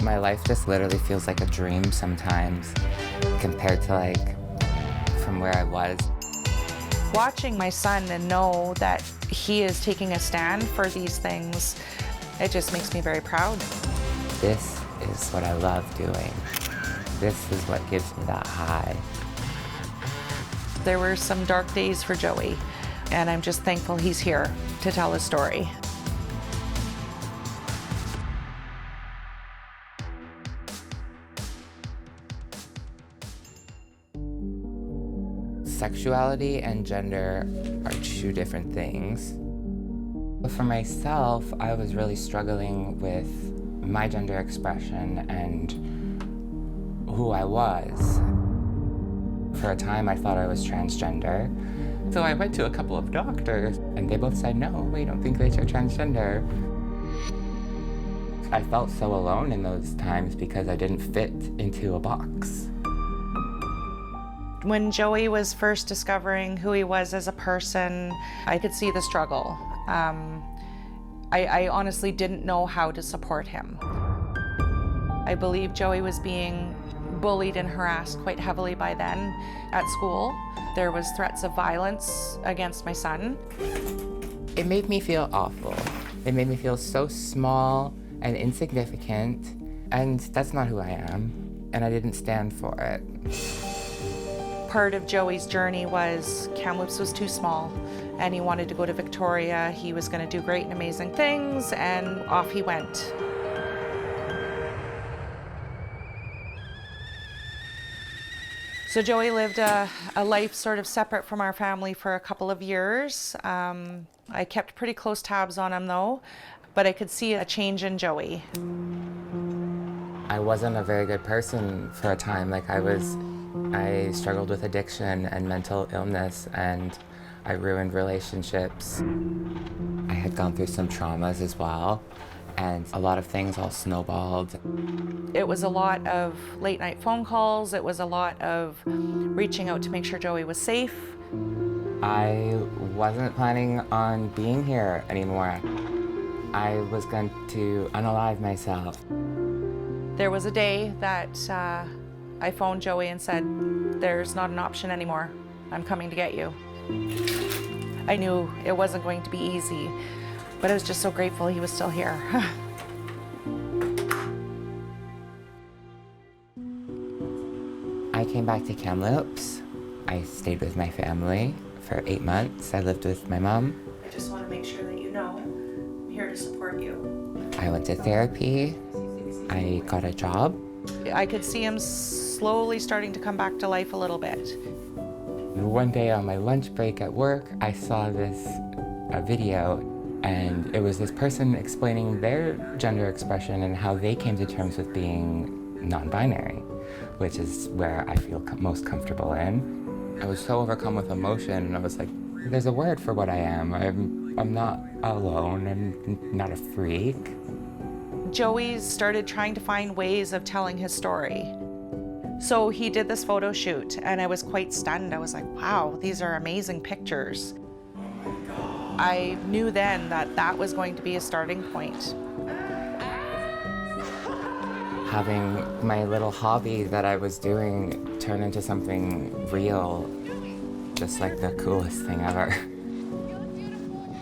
My life just literally feels like a dream sometimes compared to from where I was. Watching my son and know that he is taking a stand for these things, it just makes me very proud. This is what I love doing. This is what gives me that high. There were some dark days for Joey, and I'm just thankful he's here to tell his story. Sexuality and gender are two different things. But for myself, I was really struggling with my gender expression and who I was. For a time, I thought I was transgender. So I went to a couple of doctors, and they both said, no, we don't think that you're transgender. I felt so alone in those times because I didn't fit into a box. When Joey was first discovering who he was as a person, I could see the struggle. I honestly didn't know how to support him. I believe Joey was being bullied and harassed quite heavily by then at school. There was threats of violence against my son. It made me feel awful. It made me feel so small and insignificant, and that's not who I am, and I didn't stand for it. Part of Joey's journey was Kamloops was too small, and he wanted to go to Victoria. He was going to do great and amazing things, and off he went. So Joey lived a life sort of separate from our family for a couple of years. I kept pretty close tabs on him though, but I could see a change in Joey. I wasn't a very good person for a time. I struggled with addiction and mental illness, and I ruined relationships. I had gone through some traumas as well, and a lot of things all snowballed. It was a lot of late night phone calls. It was a lot of reaching out to make sure Joey was safe. I wasn't planning on being here anymore. I was going to unalive myself. There was a day that I phoned Joey and said, there's not an option anymore. I'm coming to get you. I knew it wasn't going to be easy, but I was just so grateful he was still here. I came back to Kamloops. I stayed with my family for 8 months. I lived with my mom. I just want to make sure that you know I'm here to support you. I went to therapy. I got a job. I could see him slowly starting to come back to life a little bit. One day on my lunch break at work, I saw a video, and it was this person explaining their gender expression and how they came to terms with being non-binary, which is where I feel most comfortable in. I was so overcome with emotion, and I was like, there's a word for what I am. I'm not alone. I'm not a freak. Joey started trying to find ways of telling his story. So he did this photo shoot, and I was quite stunned. I was like, wow, these are amazing pictures. I knew then that that was going to be a starting point. Having my little hobby that I was doing turn into something real, just like the coolest thing ever.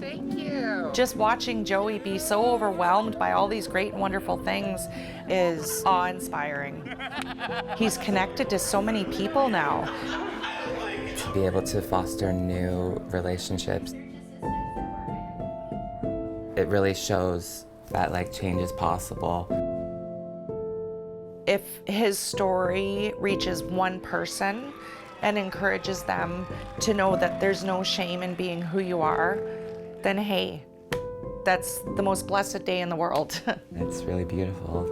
Thank you. Just watching Joey be so overwhelmed by all these great and wonderful things is awe-inspiring. He's connected to so many people now. To be able to foster new relationships, it really shows that change is possible. If his story reaches one person and encourages them to know that there's no shame in being who you are, then hey, that's the most blessed day in the world. It's really beautiful.